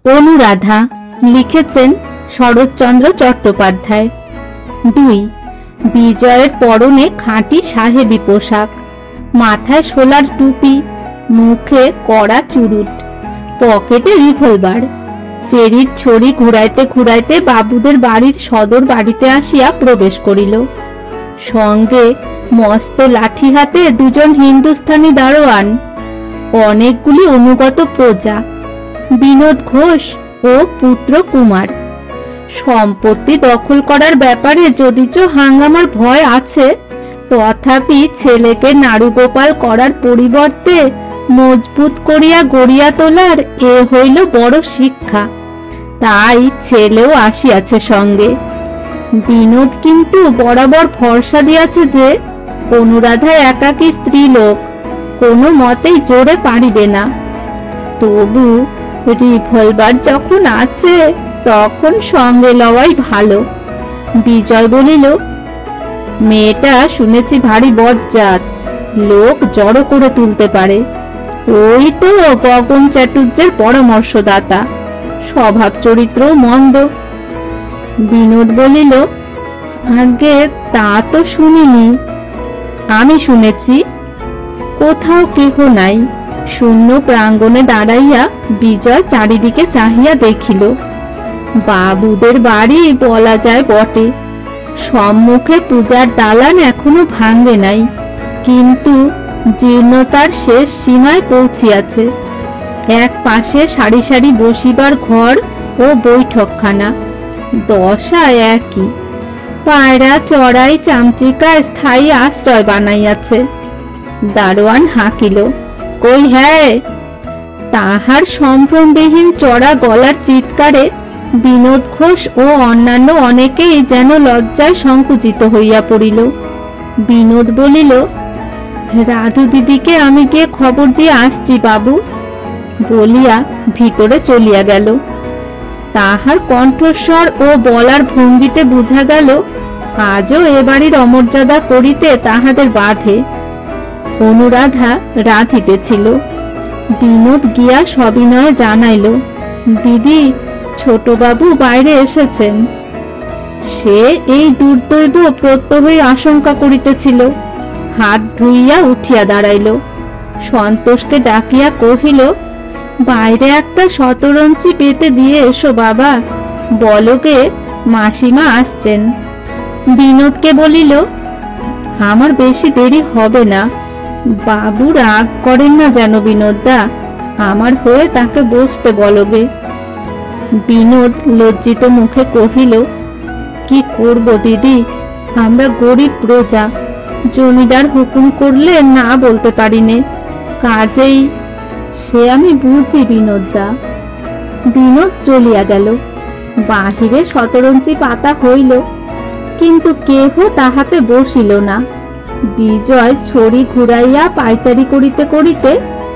অনুরাধা লিখেছেন শরৎচন্দ্র চট্টোপাধ্যায়। 2 বিজয়ের পরনে খাঁটি সাহেবী পোশাক, মাথায় শোলার টুপি, মুখে কড়া চুরুট, পকেটে রিভলভার। চেরির ছড়ি ঘুরাইতে ঘুরাইতে বাবুদের বাড়ির সদর বাড়িতে আসিয়া প্রবেশ করিল। সঙ্গে মস্ত লাঠি হাতে 2জন হিন্দুস্থানি দারোয়ান, অনেকগুলি অনুগত প্রজা, বিনোদ ঘোষ ও পুত্র কুমার। সম্পত্তি দখল করার ব্যাপারে যদিচ হাঙ্গামার ভয় আছে, তথাপি ছেলেকে নাড়ুগোপাল করার পরিবর্তে মজবুত করিয়া গড়িয়া তোলার এ হইল বড় শিক্ষা। তাই ছেলেও আসিয়াছে সঙ্গে। বিনোদ কিন্তু বরাবর ভরসা দিয়াছে যে অনুরাধা একাকী স্ত্রীলোক, কোনো মতেই জোরে পারিবে না। তবু রিভলভার যখন আছে তখন সঙ্গে লওয়াই ভালো। বিজয় বলিল, মেয়েটা শুনেছি ভারী বজ্জাত, লোক জড়ো করে তুলতে পারে। ওই তো গগন চাটুর্যের পরামর্শদাতা, স্বভাব চরিত্র মন্দ। বিনোদ বলিল, আগে তা তো শুনিনি। আমি শুনেছি। কোথাও কেহ নাই। শূন্য প্রাঙ্গণে দাঁড়াইয়া বিজয় চারিদিকে চাহিয়া দেখিল। বাবুদের বাড়ি বলা যায় বটে। সম্মুখে পূজার দালান এখনো ভাঙ্গে নাই, কিন্তু জীর্ণতার শেষ সীমায় পৌঁছিয়াছে। এক পাশে সারি সারি বসিবার ঘর ও বৈঠকখানা, দশা একই। পায়রা চড়াই চামচিকা স্থায়ী আশ্রয় বানাইয়াছে। দারোয়ান হাঁকিল, কই হ্যাঁ? তাহার সম্ভ্রমবিহীন চড়া গলার চিৎকারে বিনোদ ঘোষ ও অন্যান্য অনেকেই যেন লজ্জায় সংকুচিত হইয়া পড়িল। বিনোদ বলিল, রাধু দিদিকে আমি গিয়ে খবর দিয়ে আসছি বাবু, বলিয়া ভিতরে চলিয়া গেল। তাহার কণ্ঠস্বর ও বলার ভঙ্গিতে বুঝা গেল আজও এ বাড়ির অমর্যাদা করিতে তাহাদের বাধে। অনুরাধা রাঁধিতেছিল। বিনোদ গিয়া সবিনয়ে জানাইল, দিদি, ছোটবাবু বাইরে এসেছেন। সে এই দুর্দৈব প্রত্যহই আশঙ্কা করিতেছিল। হাত ধুইয়া উঠিয়া দাঁড়াইল। সন্তোষকে ডাকিয়া কহিল, বাইরে একটা শতরঞ্চি পেতে দিয়ে এসো বাবা, বলকে মাসিমা আসছেন। বিনোদকে বলিল, আমার বেশি দেরি হবে না। বাবু রাগ করেন না যেন বিনোদদা, আমার হয়ে তাকে বসতে বলগে। বিনোদ লজ্জিত মুখে কহিল, কি করব দিদি, আমরা গরিব প্রজা, জমিদার হুকুম করলে না বলতে পারি নে, কাজেই। সে আমি বুঝি বিনোদদা। বিনোদ চলিয়া গেল। বাহিরে শতরঞ্চি পাতা হইল, কিন্তু কেহ তাহাতে বসিল না। বিজয় ছড়ি ঘুরাইয়া পায়চারি করিতে করিতে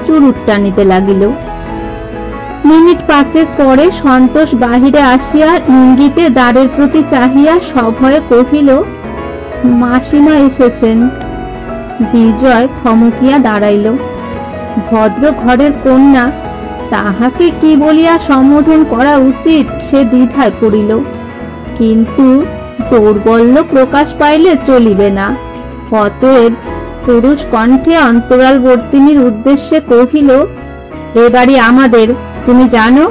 চুরুট টানিতে লাগিল। মিনিট 5 পরে সন্তোষ বাহিরে আসিয়া ইঙ্গিতে দ্বারের প্রতি চাহিয়া সভয়ে কহিল, মাসিমা এসেছেন। বিজয় থমকিয়া দাঁড়াইল। ভদ্র ঘরের কন্যা, তাহাকে কি বলিয়া সম্বোধন করা উচিত সে দ্বিধায় পড়িল। কিন্তু দৌর্বল্য প্রকাশ পাইলে চলিবে না। অতএব পুরুষ কণ্ঠে অন্তরালবর্তিনীর উদ্দেশ্যে কহিল, এ বাড়ি আমাদের, তুমি জানো?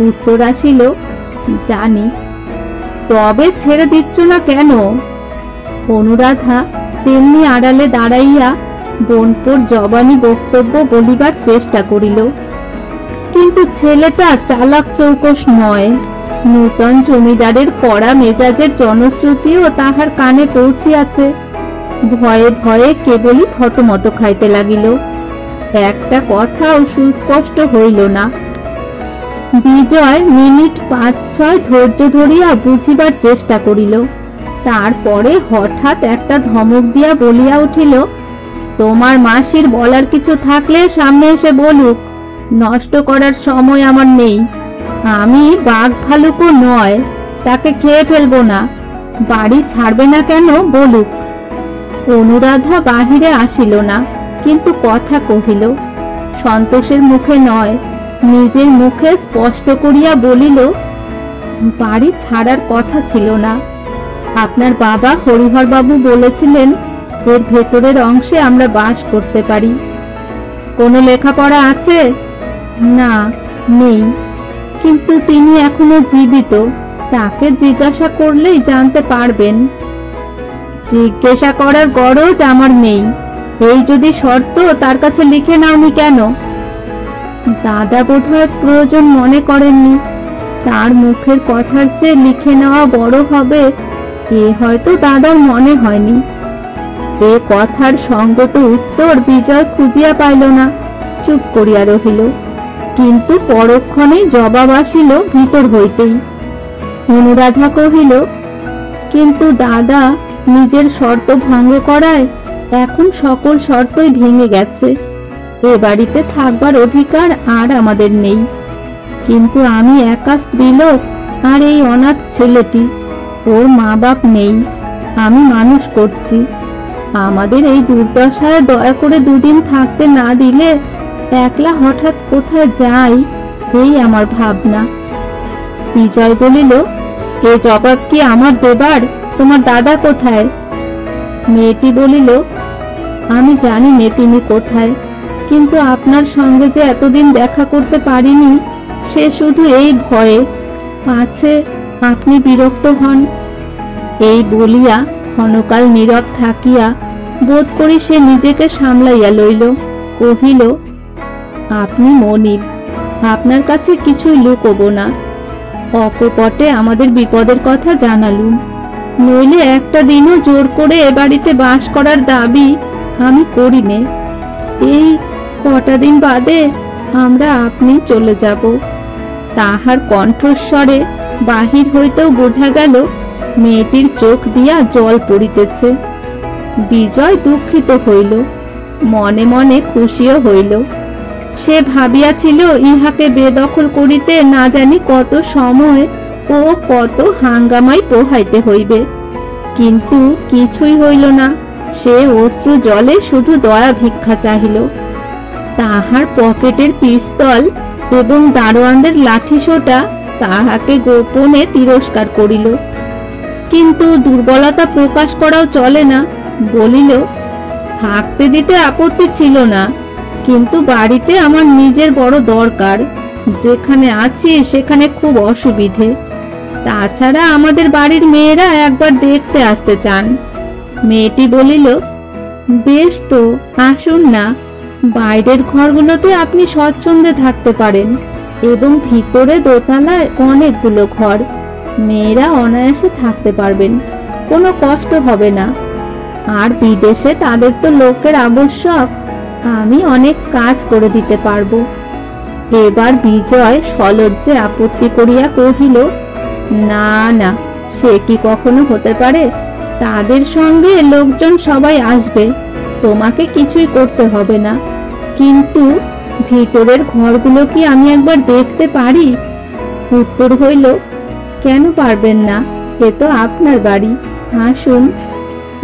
উত্তর আসিল, জানি। তবে ছেড়ে দিচ্ছ না কেন? অনুরাধা তেমনি আড়ালে দাঁড়াইয়া বোনপোর জবানি বক্তব্য বলিবার চেষ্টা করিল, কিন্তু ছেলেটা চালাক চৌকস নয়। নূতন জমিদারের কড়া মেজাজের জনশ্রুতিও তাহার কানে পৌঁছিয়াছে। ভয়ে ভয়ে কেবলই থতমত খাইতে লাগিল। একটা কথাও সুস্পষ্ট হইল না। বিজয় মিনিট 5-6 ধৈর্য ধরিয়া বুঝিবার চেষ্টা করিল। তারপরে হঠাৎ একটা ধমক দিয়া বলিয়া উঠিল, তোমার মাসির বলার কিছু থাকলে সামনে এসে বলুক, নষ্ট করার সময় আমার নেই। আমি বাঘ ভালুকও নয়, তাকে খেয়ে ফেলবো না। বাড়ি ছাড়বে না কেন বলুক। অনুরাধা বাহিরে আসিল না, কিন্তু কথা কহিল। সন্তোষের মুখে নয়, নিজের মুখে স্পষ্ট করিয়া বলিল, বাড়ি ছাড়ার কথা ছিল না। আপনার বাবা হরিহর বাবু বলেছিলেন এর ভেতরের অংশে আমরা বাস করতে পারি। কোনো লেখাপড়া আছে? না, নেই। কিন্তু তিনি এখনো জীবিত, তাকে জিজ্ঞাসা করলেই জানতে পারবেন। জিজ্ঞাসা করার গরজ আমার নেই। এই যদি শর্ত, তার কাছে লিখে নাওনি কেন? দাদা বোধহয় প্রয়োজন মনে করেননি। তার মুখের কথার চেয়ে লিখে নেওয়া বড় হবে এ হয়তো দাদার মনে হয়নি। এ কথার সঙ্গত উত্তর বিজয় খুঁজিয়া পাইল না, চুপ করিয়া রহিল। কিন্তু পরক্ষণে জবাব আসিল ভিতর হইতেই। অনুরাধা কহিল, কিন্তু দাদা নিজের শর্ত ভঙ্গ করায় এখন সকল শর্তই ভেঙে গেছে। এ বাড়িতে থাকবার অধিকার আর আমাদের নেই। কিন্তু আমি একা স্ত্রীলোক, আর এই অনাথ ছেলেটি, ওর মা বাপ নেই। আমি মানুষ করছি। আমাদের এই দুর্দশায় দয়া করে দুদিন থাকতে না দিলে একলা হঠাৎ কোথায় যাই, এই আমার ভাবনা। বিজয় বলিল, এ জবাব কি আমার দেবার? তোমার দাদা কোথায়? মেয়েটি বলিল, আমি জানি নে তিনি কোথায়, কিন্তু আপনার সঙ্গে যে এতদিন দেখা করতে পারিনি সে শুধু এই ভয়ে, পাছে আপনি বিরক্ত হন। এই বলিয়া ক্ষণকাল নীরব থাকিয়া বোধ করি সে নিজেকে সামলাইয়া লইল। কহিল, আপনি মনিব, আপনার কাছে কিছুই লুকোব না। অকপটে আমাদের বিপদের কথা জানালুম, নইলে একটা দিনও জোর করে এ বাড়িতে বাস করার দাবি আমি করি নে। এই কটা দিন বাদে আমরা আপনি চলে যাব। তাহার কণ্ঠস্বরে বাহির হইতেও বোঝা গেল মেয়েটির চোখ দিয়া জল পড়িতেছে। বিজয় দুঃখিত হইল, মনে মনে খুশিও হইল। সে ভাবিয়াছিল ইহাকে বেদখল করিতে না জানি কত সময় ও কত হাঙ্গামাই পোহাইতে হইবে, কিন্তু কিছুই হইল না। সে অশ্রু জলে শুধু দয়া ভিক্ষা চাহিল। তাহার পকেটের পিস্তল এবং দারোয়ানদের লাঠিসোঁটা তাহাকে গোপনে তিরস্কার করিল। কিন্তু দুর্বলতা প্রকাশ করাও চলে না। বলিল, থাকতে দিতে আপত্তি ছিল না, কিন্তু বাড়িতে আমার নিজের বড় দরকার। যেখানে আছি সেখানে খুব অসুবিধে। তাছাড়া আমাদের বাড়ির মেয়েরা একবার দেখতে আসতে চান। মেয়েটি বলিল, বেশ তো, আসুন না। বাইরের ঘরগুলোতে আপনি স্বচ্ছন্দে থাকতে পারেন, এবং ভিতরে দোতলায় অনেকগুলো ঘর। মেয়েরা অনায়াসে থাকতে পারবেন, কোনো কষ্ট হবে না। আর বিদেশে তাদের তো লোকের আবশ্যক, আমি অনেক কাজ করে দিতে পারবো। এবার বিজয় সলজ্জে আপত্তি করিয়া কহিল, না না, সে কি কখনো হতে পারে? তাদের সঙ্গে লোকজন সবাই আসবে, তোমাকে কিছুই করতে হবে না। কিন্তু ভিতরের ঘরগুলো কি আমি একবার দেখতে পারি? উত্তর হইল, কেন পারবেন না? এ তো আপনার বাড়ি, আসুন।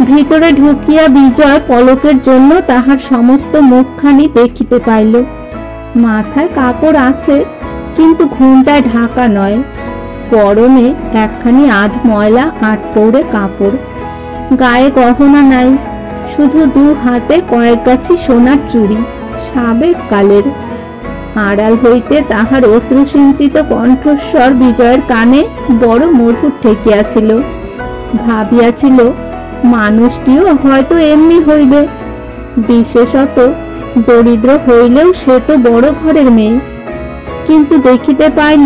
ভিতরে ঢুকিয়া বিজয় পলকের জন্য তাহার সমস্ত মুখখানি দেখিতে পাইল। মাথায় কাপড় আছে, কিন্তু ঘুমটায় ঢাকা নয়। পরনে একখানি আধ ময়লা আটপৌরে কাপড়। গায়ে গহনা নাই, শুধু দু হাতে কয়েক গাছি সোনার চুড়ি, সাবেক কালের। আড়াল হইতে তাহার অশ্রুসিঞ্চিত কণ্ঠস্বর বিজয়ের কানে বড় মধুর ঠেকিয়াছিল। ভাবিয়াছিল, মানুষটিও হয়তো এমনি হইবে, বিশেষত দরিদ্র হইলেও সে তো বড় ঘরের মেয়ে। কিন্তু দেখিতে পাইল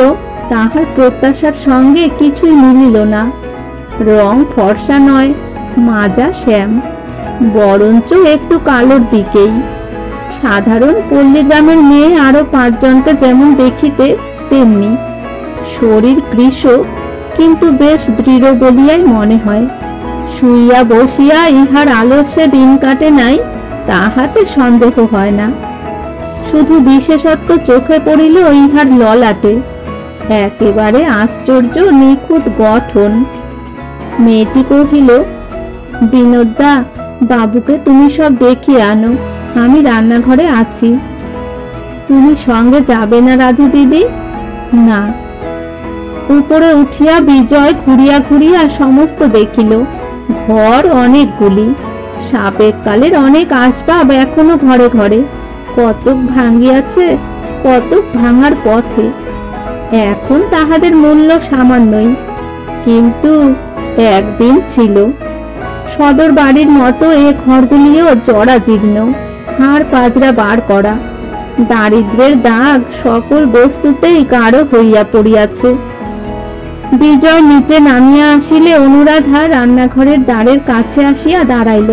তাহার প্রত্যাশার সঙ্গে কিছুই মিলিল না। রং ফর্সা নয়, মাজা শ্যাম, বরঞ্চ একটু কালোর দিকেই। সাধারণ পল্লীগ্রামের মেয়ে আরো 5 জনকে যেমন দেখিতে তেমনি। শরীর কৃশ, কিন্তু বেশ দৃঢ় বলিয়াই মনে হয়। শুইয়া বসিয়া ইহার আলস্যে দিন কাটে নাই, তাহাতে সন্দেহ হয় না। শুধু বিশেষত্ব চোখে পড়িল ইহার ললাটে, একেবারে আশ্চর্য নিখুঁত গঠন। মেয়েটি কহিল, বিনোদদা, বাবুকে তুমি সব দেখিয়ে আনো, আমি রান্নাঘরে আছি। তুমি সঙ্গে যাবে না রাধু দিদি? না। উপরে উঠিয়া বিজয় ঘুরিয়া ঘুরিয়া সমস্ত দেখিল। ঘর অনেকগুলি, সাবেক কালের অনেক আসবাব এখনো ঘরে ঘরে, কতক ভাঙ্গিয়াছে, কতক ভাঙার পথে। এখন তাহাদের মূল্য সামান্যই, কিন্তু একদিন ছিল। সদর বাড়ির মতো এ ঘরগুলিও জরাজীর্ণ, হাড় পাজরা বার করা, দারিদ্র্যের দাগ সকল বস্তুতেই গাঢ় হইয়া পড়িয়াছে। বিজয় নিচে নামিয়া আসিলে অনুরাধা রান্নাঘরের দ্বারের কাছে আসিয়া দাঁড়াইল।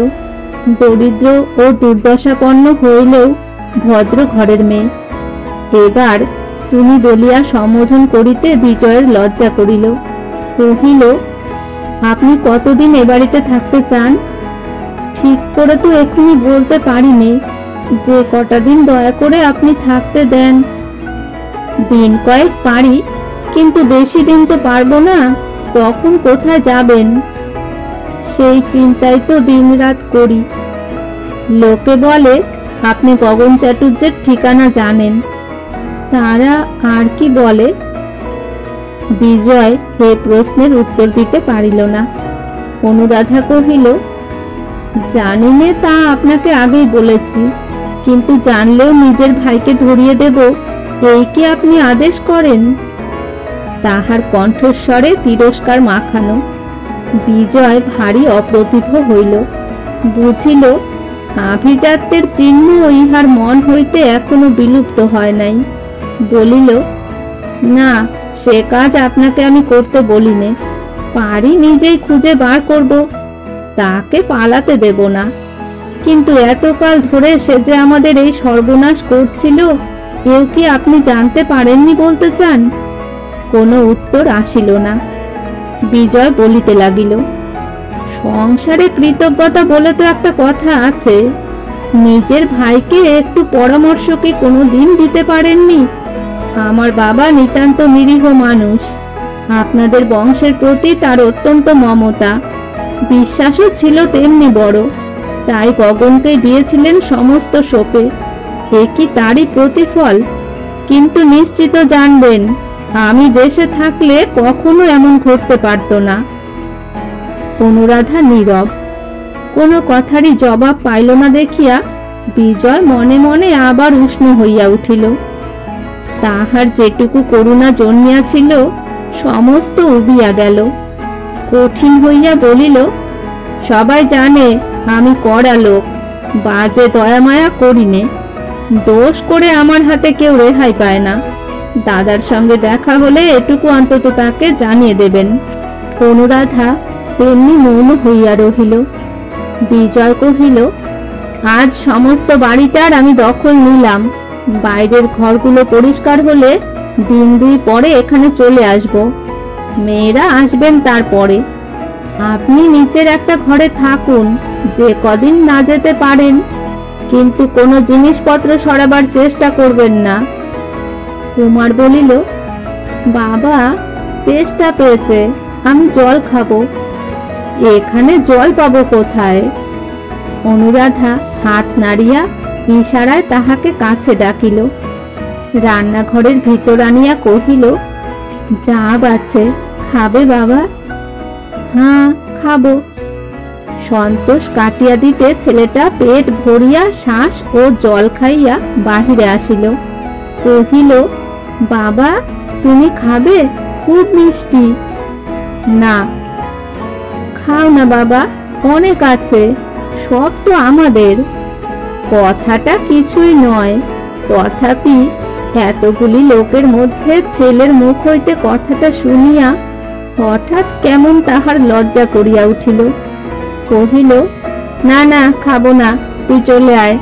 দরিদ্র ও দুর্দশাপন্ন হইলেও ভদ্র ঘরের মেয়ে। এবার তুমি বলিয়া সম্বোধন করিতে বিজয়ের লজ্জা করিল। কহিল, আপনি কতদিন এ বাড়িতে থাকতে চান? ঠিক করে তো এখনই বলতে পারিনি, যে কটা দিন দয়া করে আপনি থাকতে দেন। দিন কয়েক পারি, কিন্তু বেশি দিন তো পারবো না। তখন কোথায় যাবেন? সেই চিন্তাই তো দিনরাত করি। লোকে বলে আপনি গগন চাটুর্যের ঠিকানা জানেন। তারা আর কি বলে? বিজয় এ প্রশ্নের উত্তর দিতে পারিল না। অনুরাধা কহিল, জানি নে তা আপনাকে আগেই বলেছি, কিন্তু জানলেও নিজের ভাইকে ধরিয়ে দেব, এই কি আপনি আদেশ করেন? তাহার কণ্ঠস্বরে তিরস্কার মাখানো। বিজয় ভারী অপ্রতিভ হইল। বুঝিল আভিজাত্যের চিহ্ন ইহার মন হইতে এখনো বিলুপ্ত হয় নাই। বলিল, না, সে কাজ আপনাকে আমি করতে বলিনে। পারি নিজেই খুঁজে বার করব, তাকে পালাতে দেব না। কিন্তু এতকাল ধরে সে যে আমাদের এই সর্বনাশ করছিল, এও কি আপনি জানতে পারেননি বলতে চান? কোনো উত্তর আসিল না। বিজয় বলিতে লাগিল, সংসারে কৃতজ্ঞতা বলে তো একটা কথা আছে। নিজের ভাইকে একটু পরামর্শ কি কোনো দিন দিতে পারেননি? আমার বাবা নিতান্ত নিরীহ মানুষ। আপনাদের বংশের প্রতি তার অত্যন্ত মমতা, বিশ্বাসও ছিল তেমনি বড়। তাই গগনকে দিয়েছিলেন সমস্ত শোকে। এ কি তারই প্রতিফল? কিন্তু নিশ্চিত জানবেন, আমি দেশে থাকলে কখনো এমন ঘটতে পারত না। অনুরাধা নীরব, কোনো কথারই জবাব পাইল না দেখিয়া বিজয় মনে মনে আবার উষ্ণ হইয়া উঠিল। তাহার যেটুকু করুণা জন্মিয়াছিল সমস্ত উবিয়া গেল। কঠিন হইয়া বলিল, সবাই জানে আমি কড়া লোক, বাজে দয়া মায়া করিনে। দোষ করে আমার হাতে কেউ রেহাই পায় না। দাদার সঙ্গে দেখা হলে এটুকু অন্তত তাকে জানিয়ে দেবেন। অনুরাধা তেমনি মৌন হইয়া রহিল। বিজয় কহিল, আজ সমস্ত বাড়িটার আমি দখল নিলাম। বাইরের ঘরগুলো পরিষ্কার হলে দিন দুই পরে এখানে চলে আসব। মেয়েরা আসবেন তারপরে। আপনি নিচের একটা ঘরে থাকুন, যে কদিন না যেতে পারেন, কিন্তু কোনো জিনিসপত্র সরাবার চেষ্টা করবেন না। কুমার বলিল, বাবা তেষ্টা পেয়েছে, আমি জল খাবো। এখানে জল পাবো কোথায়? অনুরাধা হাত নাড়িয়া ইশারায় তাহাকে কাছে ডাকিল। রান্নাঘরের ভিতর আনিয়া কহিল, ডাব আছে, খাবে বাবা? হ্যাঁ, খাবো। সন্তোষ কাটিয়া দিতে ছেলেটা পেট ভরিয়া শ্বাস ও জল খাইয়া বাহিরে আসিল। কহিল, বাবা তুমি খাবে? খুব মিষ্টি। না। খাও না বাবা, অনেক আছে, সব তো আমাদের। কথাটা কিছুই নয়, তথাপি এতগুলি লোকের মধ্যে ছেলের মুখ হইতে কথাটা শুনিয়া হঠাৎ কেমন তাহার লজ্জা করিয়া উঠিল। কহিল, না না, খাবো না, তুই চলে আয়।